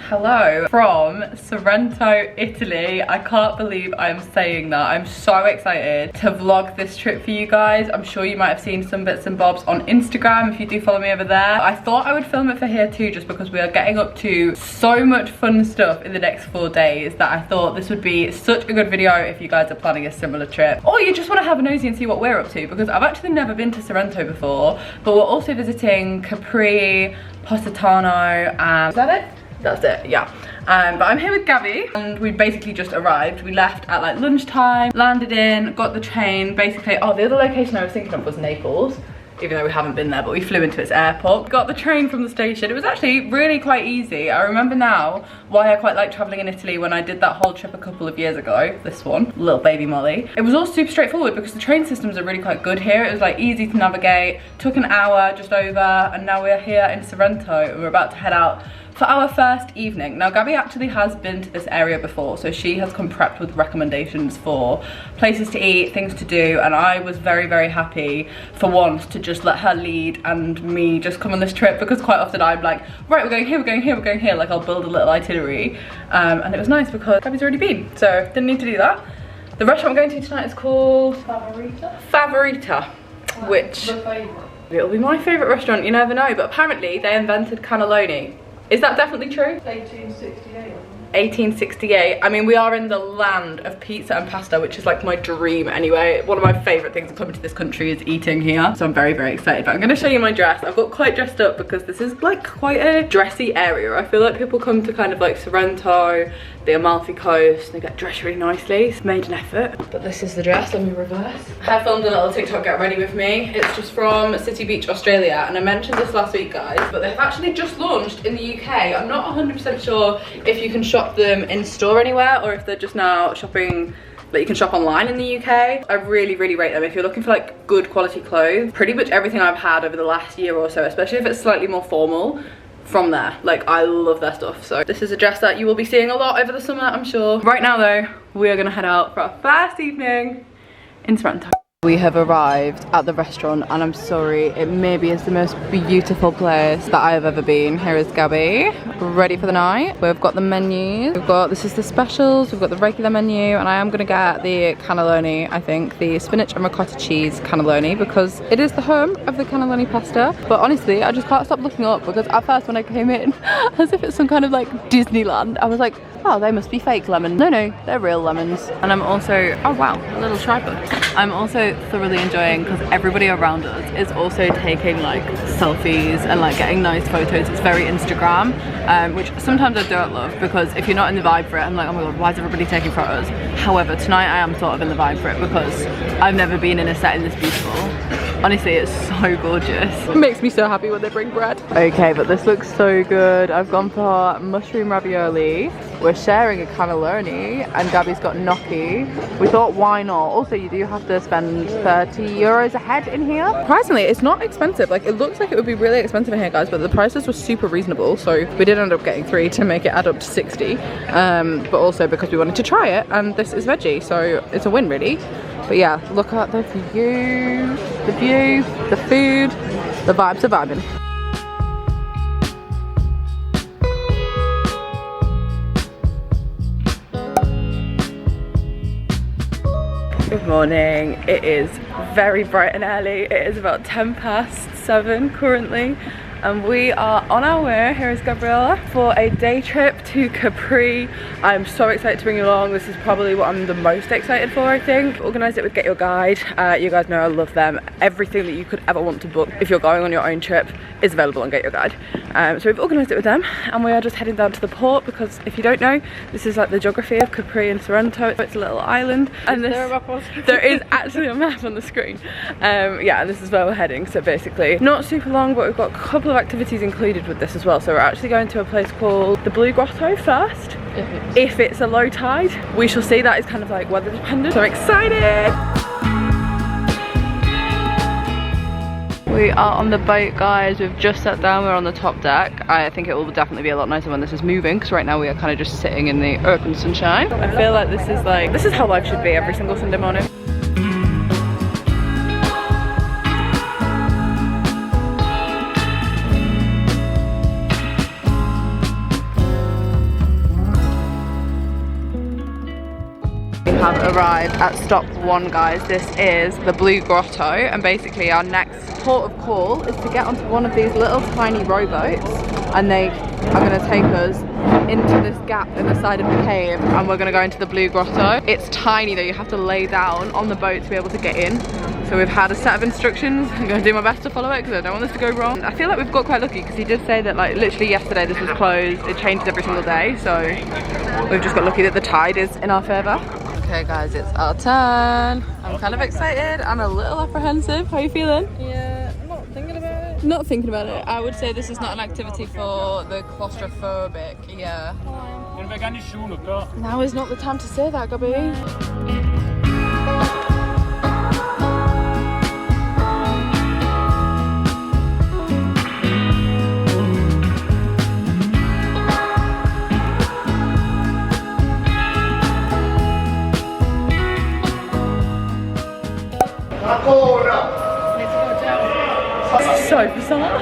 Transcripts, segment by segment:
Hello from Sorrento, Italy. I can't believe I'm saying that. I'm so excited to vlog this trip for you guys. I'm sure you might have seen some bits and bobs on Instagram if you do follow me over there. I thought I would film it for here too, just because we are getting up to so much fun stuff in the next 4 days that I thought this would be such a good video if you guys are planning a similar trip. Or you just want to have a nosy and see what we're up to, because I've actually never been to Sorrento before, but we're also visiting Capri, Positano, and is that it? That's it, yeah. But I'm here with Gabby and we basically just arrived. We left at like lunchtime, landed in, got the train, basically. Oh, the other location I was thinking of was Naples, even though we haven't been there, but we flew into its airport. Got the train from the station. It was actually really quite easy. I remember now why I quite like traveling in Italy when I did that whole trip a couple of years ago. This one, little baby Molly. It was all super straightforward because the train systems are really quite good here. It was like easy to navigate, took an hour just over, and now we're here in Sorrento and we're about to head out for our first evening. Now Gabby actually has been to this area before, so she has come prepped with recommendations for places to eat, things to do, and I was very, very happy for once to just let her lead and me just come on this trip, because quite often I'm like, right, we're going here, we're going here, we're going here, like I'll build a little itinerary, and it was nice because Gabby's already been, so didn't need to do that. The restaurant we're going to tonight is called Favorita, which it'll be my favourite restaurant, you never know, but apparently they invented cannelloni. Is that definitely true? 1868. 1868. I mean, we are in the land of pizza and pasta, which is like my dream anyway. One of my favourite things of coming to this country is eating here. So I'm very, very excited. But I'm going to show you my dress. I've got quite dressed up because this is like quite a dressy area. I feel like people come to kind of like Sorrento, the Amalfi Coast, they get dressed really nicely. It's made an effort. But this is the dress. Let me reverse. I filmed a little TikTok get ready with me. It's just from City Beach, Australia. And I mentioned this last week, guys, but they've actually just launched in the UK. I'm not 100% sure if you can shop them in store anywhere or if they're just now shopping that you can shop online in the UK. I really, really rate them. If you're looking for like good quality clothes, pretty much everything I've had over the last year or so, especially if it's slightly more formal, from there. Like, I love their stuff. So this is a dress that you will be seeing a lot over the summer, I'm sure. Right now though, we are gonna head out for our first evening in Sorrento. We have arrived at the restaurant and I'm sorry, it maybe is the most beautiful place that I have ever been. Here is Gabby, ready for the night. We've got the menus. This is the specials, we've got the regular menu, and I am gonna get the cannelloni, I think, the spinach and ricotta cheese cannelloni, because it is the home of the cannelloni pasta. But honestly, I just can't stop looking up, because at first when I came in, as if it's some kind of like Disneyland, I was like, oh, they must be fake lemons. No, no, they're real lemons. And I'm also, oh wow, a little tripod. I'm also thoroughly enjoying, because everybody around us is also taking like selfies and like getting nice photos. It's very Instagram, which sometimes I don't love, because if you're not in the vibe for it, I'm like, oh my god, why is everybody taking photos? However, tonight I am sort of in the vibe for it, because I've never been in a setting this beautiful. Honestly, it's so gorgeous. It makes me so happy when they bring bread. Okay, but this looks so good. I've gone for mushroom ravioli. We're sharing a cannelloni, and Gabby's got gnocchi. We thought, why not? Also, you do have to spend 30 euros a head in here. Surprisingly, it's not expensive. Like, it looks like it would be really expensive in here, guys, but the prices were super reasonable. So we did end up getting 3 to make it add up to 60. But also because we wanted to try it, and this is veggie, so it's a win, really. But yeah, look at the view, the food, the vibes are vibing. Good morning. It is very bright and early. It is about 7:10 currently, and we are on our way. Here is Gabriella for a day trip to Capri. I'm so excited to bring you along. This is probably what I'm the most excited for, I think. Organised it with Get Your Guide. You guys know I love them. Everything that you could ever want to book if you're going on your own trip is available on Get Your Guide. So we've organised it with them, and we are just heading down to the port, because if you don't know, this is like the geography of Capri and Sorrento. It's a little island, and there is actually a map on the screen. Yeah, and this is where we're heading. So basically, not super long, but we've got a couple of activities included with this as well. So we're actually going to a place called the Blue Grotto first. If it's a low tide, we shall see. That is kind of like weather dependent. So I'm excited. We are on the boat, guys. We've just sat down. We're on the top deck. I think it will definitely be a lot nicer when this is moving, because right now we are kind of just sitting in the open sunshine. I feel like this is how life should be every single Sunday morning. arrived at stop 1, guys. This is the Blue Grotto, and basically our next port of call is to get onto one of these little tiny rowboats, and they are going to take us into this gap in the side of the cave, and we're going to go into the Blue Grotto. It's tiny though, you have to lay down on the boat to be able to get in. So we've had a set of instructions. I'm going to do my best to follow it because I don't want this to go wrong. I feel like we've got quite lucky because he did say that like literally yesterday this was closed. It changes every single day, so we've just got lucky that the tide is in our favour. Okay guys, it's our turn. I'm kind of excited and a little apprehensive. How are you feeling? Yeah, I'm not thinking about it. Not thinking about it. I would say this is not an activity for the claustrophobic. Yeah. Now is not the time to say that, Gabby. So bizarre.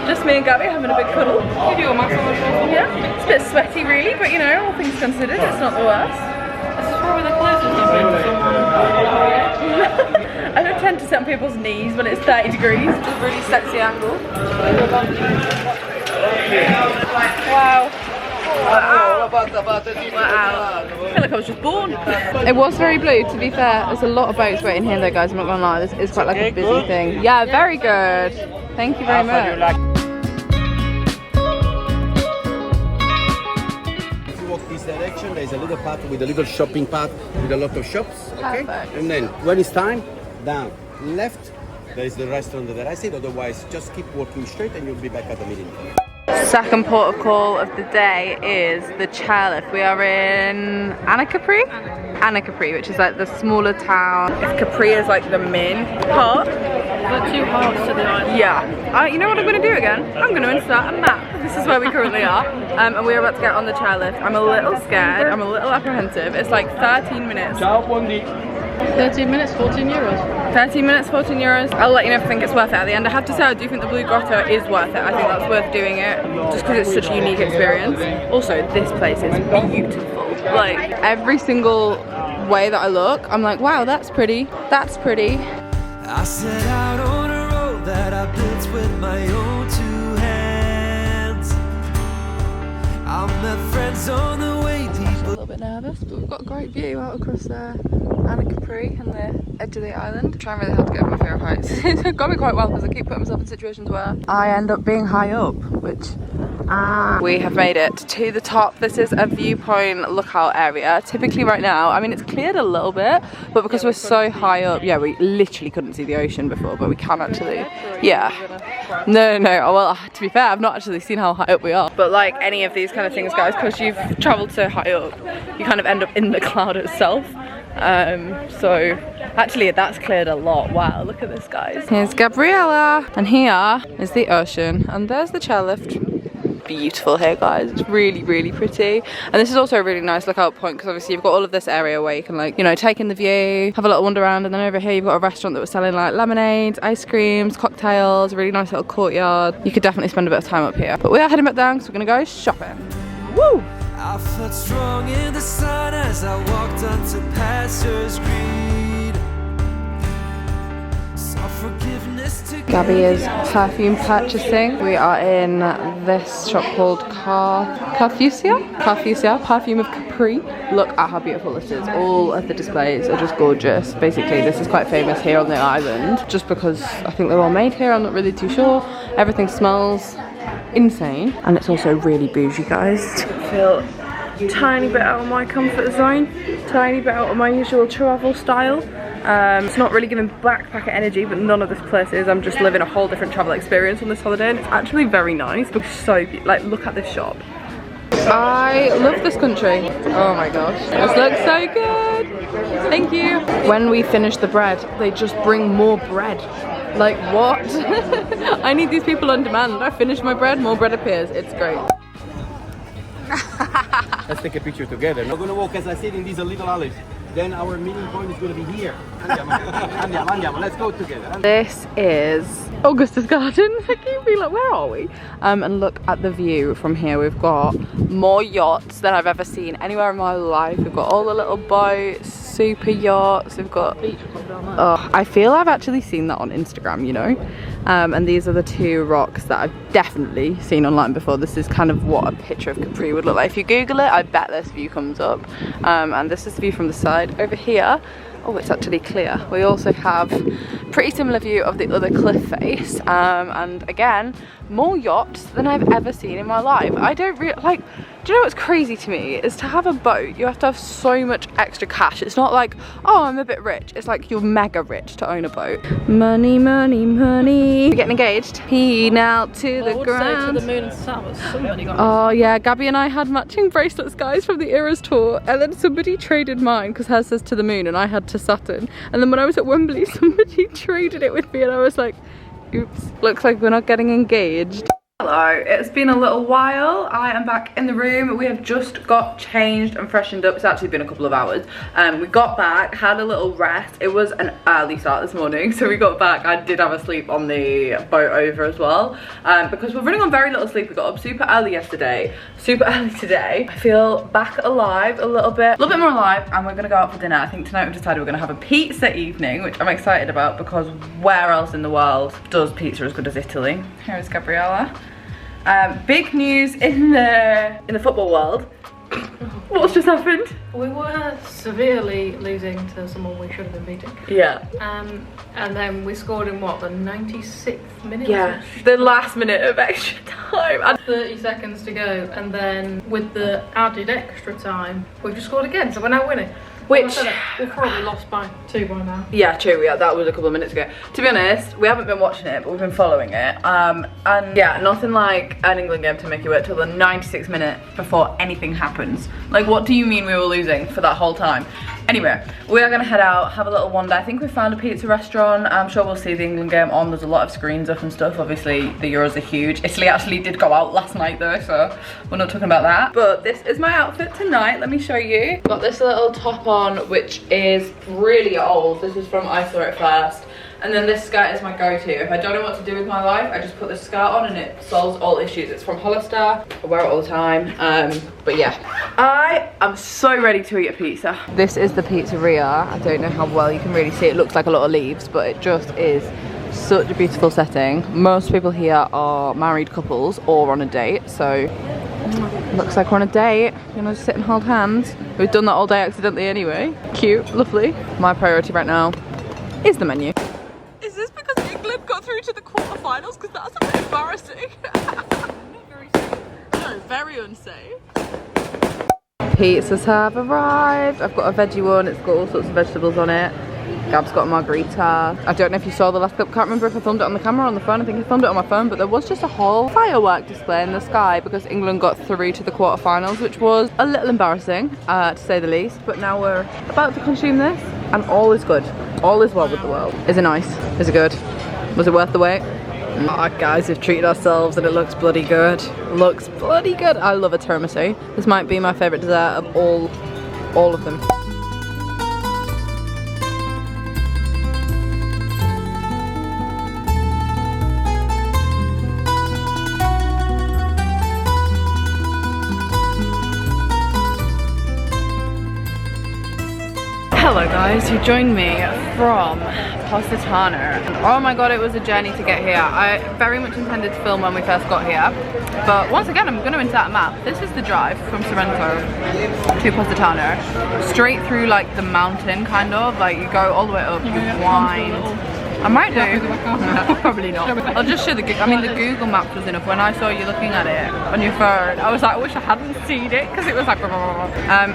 Just me and Gabby having a big cuddle. You do a massage. Yeah, it's a bit sweaty really, but you know, all things considered, it's not the worst. This is probably the closest I've been to someone. I don't tend to sit on people's knees when it's 30 degrees. It's a really sexy angle. Wow. Wow. Wow. I feel like I was just born. It was very blue, to be fair. There's a lot of boats waiting here though, guys, I'm not gonna lie. This is quite like a busy thing. Yeah, very good. Thank you very much. If you walk this direction, there's a little path with a little shopping path with a lot of shops. Okay? Perfect. And then when it's time, down, left, there is the restaurant that I said. Otherwise, just keep walking straight and you'll be back at the meeting. Second port of call of the day is the chairlift. We are in Capri, which is like the smaller town. Capri is like the main part. The 2 halves to the island. Yeah. You know what I'm going to do again? I'm going to insert a map. This is where we currently are. And we're about to get on the chairlift. I'm a little scared. I'm a little apprehensive. It's like 13 minutes. 13 minutes, 14 euros. 13 minutes, 14 euros. I'll let you know if I think it's worth it at the end. I have to say, I do think the Blue Grotto is worth it. I think that's worth doing it just because it's such a unique experience. Also, this place is beautiful. Like, every single way that I look, I'm like, wow, that's pretty. That's pretty. I set out on a road that I built with my own 2 hands. I met friends on the way deep. A little bit nervous, but we've got a great view out across there. Capri and the edge of the island. I'm trying really hard to get over my fear of heights. It's got me quite well because I keep putting myself in situations where I end up being high up, which we have made it to the top. This is a viewpoint lookout area. Typically right now, I mean, it's cleared a little bit, but because we're so high up, yeah, we literally couldn't see the ocean before, but we can actually. Yeah. No. Well, to be fair, I've not actually seen how high up we are. But like any of these kind of things, guys, because you've traveled so high up, you kind of end up in the cloud itself. So actually that's cleared a lot. Wow, look at this, guys. Here's Gabriella, and here is the ocean, and there's the chairlift. Beautiful here, guys. It's really, really pretty. And this is also a really nice lookout point because obviously you've got all of this area where you can, like, you know, take in the view, have a little wander around, and then over here you've got a restaurant that was selling like lemonades, ice creams, cocktails, a really nice little courtyard. You could definitely spend a bit of time up here. But we are heading back down because we're gonna go shopping. Woo! I felt strong in the sun as I walked onto pastures green. Saw forgiveness to Gabby is perfume purchasing. We are in this shop called Carfusia, perfume of Capri. Look at how beautiful this is. All of the displays are just gorgeous. Basically, this is quite famous here on the island, just because I think they're all made here. I'm not really too sure. Everything smells insane, and it's also really bougie, guys. I feel a tiny bit out of my comfort zone, tiny bit out of my usual travel style. It's not really giving backpacker energy, but none of this place is. I'm just living a whole different travel experience on this holiday, and it's actually very nice. But so, like, look at this shop. I love this country. Oh my gosh, this looks so good. Thank you. When we finish the bread, they just bring more bread. Like, what? I need these people on demand. I finish my bread, more bread appears. It's great. Let's take a picture together. We're gonna walk, as I said, in these little alleys. then our meeting point is going to be here. Andiamo, let's go together. This is Augusta's garden. I keep being like, where are we? And look at the view from here. We've got more yachts than I've ever seen anywhere in my life. We've got all the little boats, super yachts. We've got beach club down there. Oh, I feel I've actually seen that on Instagram, you know. And these are the two rocks that I've definitely seen online before. This is kind of what a picture of Capri would look like. If you Google it, I bet this view comes up. And this is the view from the side. Over here, oh, it's actually clear. We also have a pretty similar view of the other cliff face. And again, more yachts than I've ever seen in my life. I don't really, like, do you know what's crazy to me? Is to have a boat, you have to have so much extra cash. It's not like, oh, I'm a bit rich. It's like you're mega rich to own a boat. Money, money, money. We're getting engaged. He now to the ground. Say to the moon and Sam, but somebody got Oh yeah, Gabby and I had matching bracelets, guys, from the Eras tour, and then somebody traded mine because hers says to the moon and I had to Saturn. And then when I was at Wembley, somebody traded it with me and I was like, oops, looks like we're not getting engaged. Hello, it's been a little while. I am back in the room. We have just got changed and freshened up. It's actually been a couple of hours. We got back, had a little rest. It was an early start this morning, so we got back. I did have a sleep on the boat over as well, because we're running on very little sleep. We got up super early yesterday, super early today. I feel back alive a little bit more alive, and we're gonna go out for dinner. I think tonight we've decided we're gonna have a pizza evening, which I'm excited about because where else in the world does pizza as good as Italy? Here is Gabriella. Big news in the football world. What's just happened? We were severely losing to someone we should have been beating. Yeah. And then we scored in what, the 96th minute? Yeah, the last minute of extra time. And 30 seconds to go, and then with the added extra time, we've just scored again, so we're now winning. which we've probably lost by 2 by now. Yeah, true. Yeah, that was a couple of minutes ago. To be honest, we haven't been watching it, but we've been following it. And yeah, nothing like an England game to make you wait till the 96th minute before anything happens. Like, what do you mean we were losing for that whole time? Anyway, we are gonna head out, have a little wander. I think we found a pizza restaurant. I'm sure we'll see the England game on. There's a lot of screens up and stuff. Obviously, the Euros are huge. Italy actually did go out last night though, so we're not talking about that. But this is my outfit tonight. Let me show you. Got this little top on, which is really old. This is from I Saw It First. And then this skirt is my go-to. If I don't know what to do with my life, I just put this skirt on and it solves all issues. It's from Hollister. I wear it all the time. But yeah, I am so ready to eat a pizza. This is the pizzeria. I don't know how well you can really see it. It looks like a lot of leaves, but it just is such a beautiful setting. Most people here are married couples or on a date, so looks like we're on a date. You know, just sit and hold hands. We've done that all day accidentally anyway. Cute, lovely. My priority right now is the menu. Is this because England got through to the quarterfinals? Because that's a bit embarrassing. Not very safe. No, very unsafe. Pizzas have arrived. I've got a veggie one. It's got all sorts of vegetables on it. Gab's got a margarita. I don't know if you saw the last clip. Can't remember if I filmed it on the camera or on the phone. I think I filmed it on my phone, but there was just a whole firework display in the sky because England got through to the quarterfinals, which was a little embarrassing, to say the least. But now we're about to consume this, and all is good. All is well with the world. Is it nice? Is it good? Was it worth the wait? Oh, guys, we've treated ourselves and it looks bloody good. Looks bloody good. I love a tiramisu. This might be my favourite dessert of all of them. Hello guys, you joined me from Positano, and oh my god, it was a journey to get here. I very much intended to film when we first got here, but once again I'm going to insert a map. This is the drive from Sorrento to Positano, straight through like the mountain kind of, like you go all the way up, you wind. I might do. No, probably not. I'll just show the Google Maps was enough. When I saw you looking at it on your phone, I was like, I wish I hadn't seen it because it was like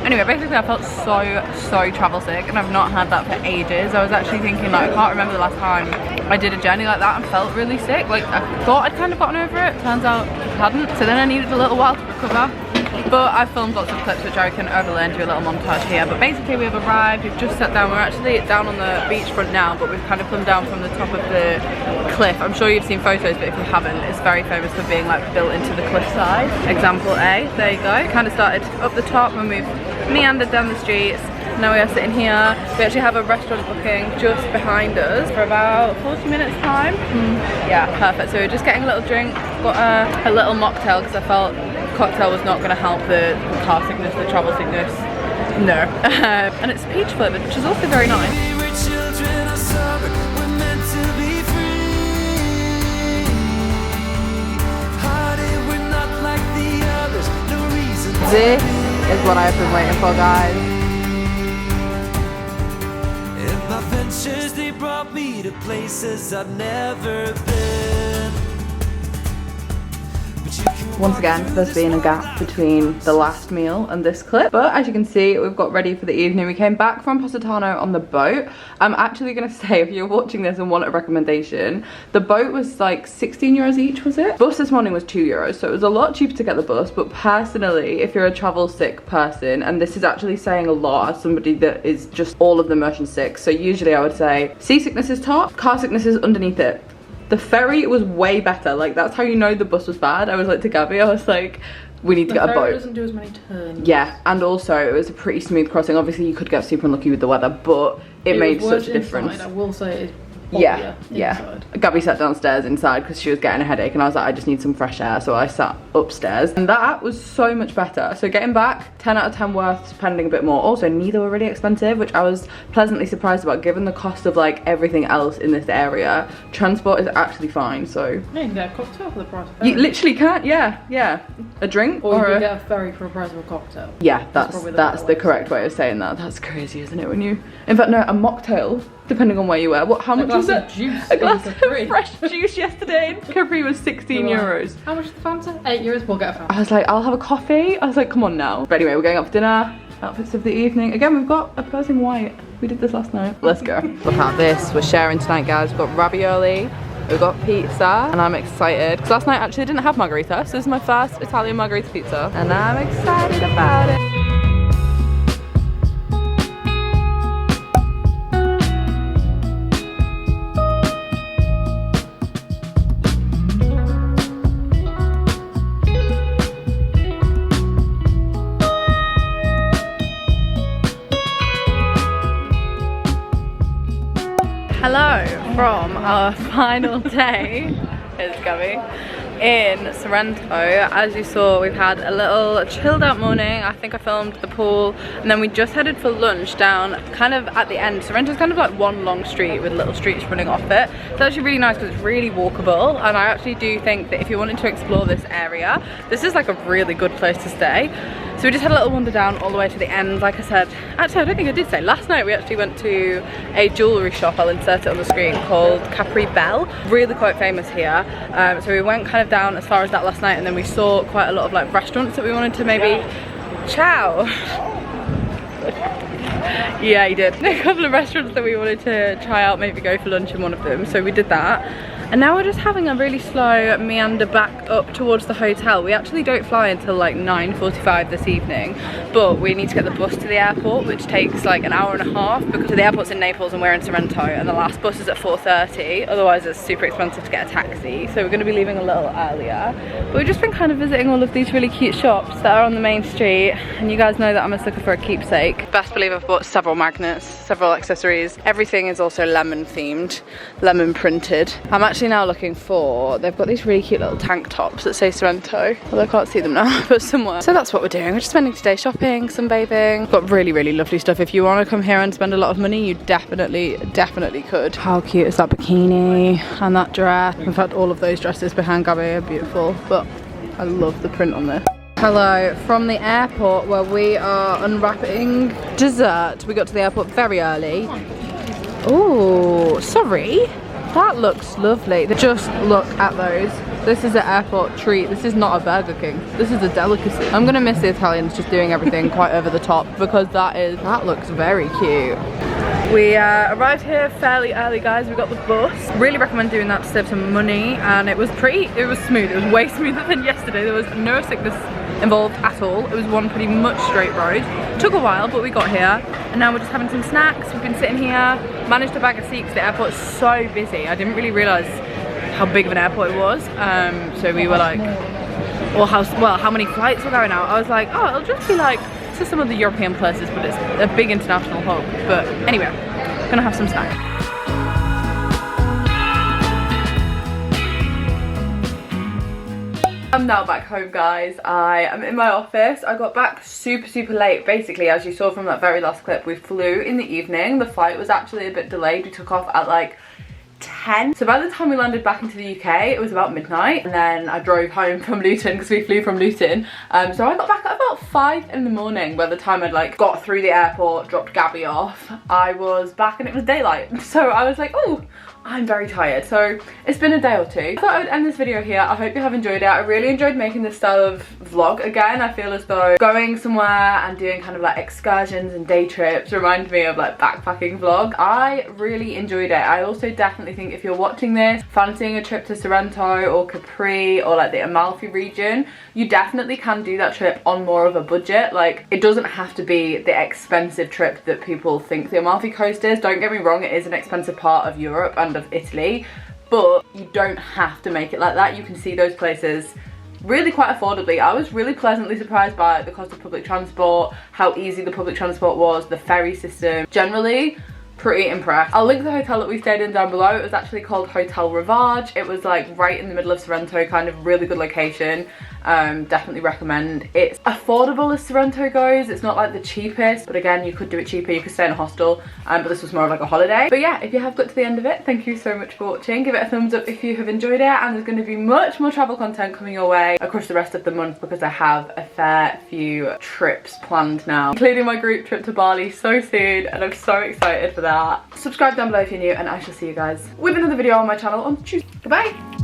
anyway, basically I felt so travel sick, and I've not had that for ages. I was actually thinking, like, I can't remember the last time I did a journey like that and felt really sick. Like, I thought I'd kind of gotten over it. Turns out I hadn't. So then I needed a little while to recover. But I filmed lots of clips which I can overlay and do a little montage here. But basically we've arrived, we've just sat down. We're actually down on the beachfront now, but we've kind of come down from the top of the cliff. I'm sure you've seen photos, but if you haven't, it's very famous for being like built into the cliffside. Example A, there you go. Kind of started up the top and we've meandered down the streets, Now we are sitting here. We actually have a restaurant booking just behind us for about 40 minutes time. Yeah, perfect. So we're just getting a little drink. Got a little mocktail because I felt cocktail was not going to help the car sickness, the travel sickness. No. And it's peach flavoured, which is also very nice. This is what I've been waiting for, guys. And my ventures, they brought me to places I've never been. Once again, there's been a gap between the last meal and this clip, but as you can see, we've got ready for the evening. We came back from Positano on the boat. I'm actually gonna say, if you're watching this and want a recommendation, the boat was like 16 euros each, was it? Bus this morning was 2 euros, so it was a lot cheaper to get the bus, but personally, if you're a travel sick person, and this is actually saying a lot as somebody that is just all of the motion sick, so usually I would say seasickness is top, car sickness is underneath it. The ferry was way better. Like, that's how you know the bus was bad. I was like to Gabby, I was like, we need to get a boat. The ferry doesn't do as many turns. Yeah, and also it was a pretty smooth crossing. Obviously you could get super unlucky with the weather, but it made such a difference. Inside, I will say it's yeah. inside. Gabby sat downstairs inside because she was getting a headache, and I was like, I just need some fresh air, so I sat upstairs, and that was so much better. So getting back, 10 out of 10 worth spending a bit more. Also, neither were really expensive, which I was pleasantly surprised about given the cost of like everything else in this area. Transport is actually fine, so yeah, you can get a cocktail for the price of a ferry. you literally can't. Yeah, a drink or you can get a ferry for the price of a cocktail. Yeah, that's the correct way of saying that. That's crazy, isn't it? When you, in fact, no, a mocktail, depending on where you were. How much was it? A glass of fresh juice yesterday. Capri was 16 euros. How much is the Fanta? 8 euros. We'll get a Fanta. I was like, I'll have a coffee. I was like, come on now. But anyway, we're going out for dinner. Outfits of the evening. Again, we've got a Persian white. We did this last night. Let's go. Look at this. We're sharing tonight, guys. We've got ravioli. We've got pizza, and I'm excited because last night actually I didn't have margarita, so this is my first Italian margarita pizza, and I'm excited about it. Hello from our final day, here's Gabby, in Sorrento. As you saw, we've had a little chilled out morning. I think I filmed the pool, and then we just headed for lunch down kind of at the end. Sorrento's kind of like one long street with little streets running off it. It's actually really nice because it's really walkable, and I actually do think that if you wanted to explore this area, this is like a really good place to stay. So we just had a little wander down all the way to the end. Like I said, actually I don't think I did say, last night we actually went to a jewellery shop, I'll insert it on the screen, called Capri Bell. Really quite famous here. So we went kind of down as far as that last night, and then we saw quite a lot of like restaurants that we wanted to maybe chow. Yeah, he did. A couple of restaurants that we wanted to try out, maybe go for lunch in one of them. So we did that. And now we're just having a really slow meander back up towards the hotel. We actually don't fly until like 9:45 this evening, but we need to get the bus to the airport, which takes like an hour and a half because the airport's in Naples and we're in Sorrento, and the last bus is at 4:30. Otherwise it's super expensive to get a taxi, so we're going to be leaving a little earlier. But we've just been kind of visiting all of these really cute shops that are on the main street, and you guys know that I'm a sucker for a keepsake. Best believe I've bought several magnets, several accessories. Everything is also lemon themed, lemon printed. I'm actually now looking for, they've got these really cute little tank tops that say Sorrento, although I can't see them now, but somewhere. So that's what we're doing. We're just spending today shopping, sunbathing. Got really, really lovely stuff. If you want to come here and spend a lot of money, you definitely could. How cute is that bikini and that dress? In fact, all of those dresses behind Gabby are beautiful, but I love the print on this. Hello from the airport where we are unwrapping dessert. We got to the airport very early. Oh, sorry. That looks lovely. Just look at those. This is an airport treat. This is not a Burger King. This is a delicacy. I'm gonna miss the Italians just doing everything quite over the top, because that looks very cute. We arrived here fairly early, guys. We got the bus. Really recommend doing that to save some money, and it was smooth. It was way smoother than yesterday. There was no sickness involved at all. It was one pretty much straight road. Took a while, but we got here, and now we're just having some snacks. We've been sitting here, managed to bag a seat because the airport is so busy. I didn't really realise how big of an airport it was. So we were like, or how many flights were going out. I was like, oh, it'll just be like to some of the European places, but it's a big international hub. But anyway, gonna have some snacks. I'm now back home, guys. I am in my office. I got back super late. Basically, as you saw from that very last clip, we flew in the evening. The flight was actually a bit delayed. We took off at like 10. So by the time we landed back into the UK, it was about midnight. And then I drove home from Luton because we flew from Luton. So I got back at about 5 in the morning. By the time I'd like got through the airport, dropped Gabby off, I was back and it was daylight. So I was like, oh, I'm very tired. So it's been a day or two. I thought I would end this video here. I hope you have enjoyed it. I really enjoyed making this style of vlog again. I feel as though going somewhere and doing kind of like excursions and day trips remind me of like backpacking vlog. I really enjoyed it. I also definitely think if you're watching this, fancying a trip to Sorrento or Capri or like the Amalfi region, you definitely can do that trip on more of a budget. Like, it doesn't have to be the expensive trip that people think the Amalfi Coast is. Don't get me wrong, it is an expensive part of Europe and of Italy, but you don't have to make it like that. You can see those places really quite affordably. I was really pleasantly surprised by the cost of public transport, how easy the public transport was, the ferry system. Generally, pretty impressed. I'll link the hotel that we stayed in down below. It was actually called Hotel Rivage. It was like right in the middle of Sorrento, kind of really good location. Definitely recommend. It's affordable as Sorrento goes. It's not like the cheapest, but again, you could do it cheaper. You could stay in a hostel, but this was more of like a holiday. But yeah, if you have got to the end of it, thank you so much for watching. Give it a thumbs up if you have enjoyed it, and there's going to be much more travel content coming your way across the rest of the month because I have a fair few trips planned now, including my group trip to Bali so soon, and I'm so excited for that. Subscribe down below if you're new, and I shall see you guys with another video on my channel on Tuesday. Goodbye.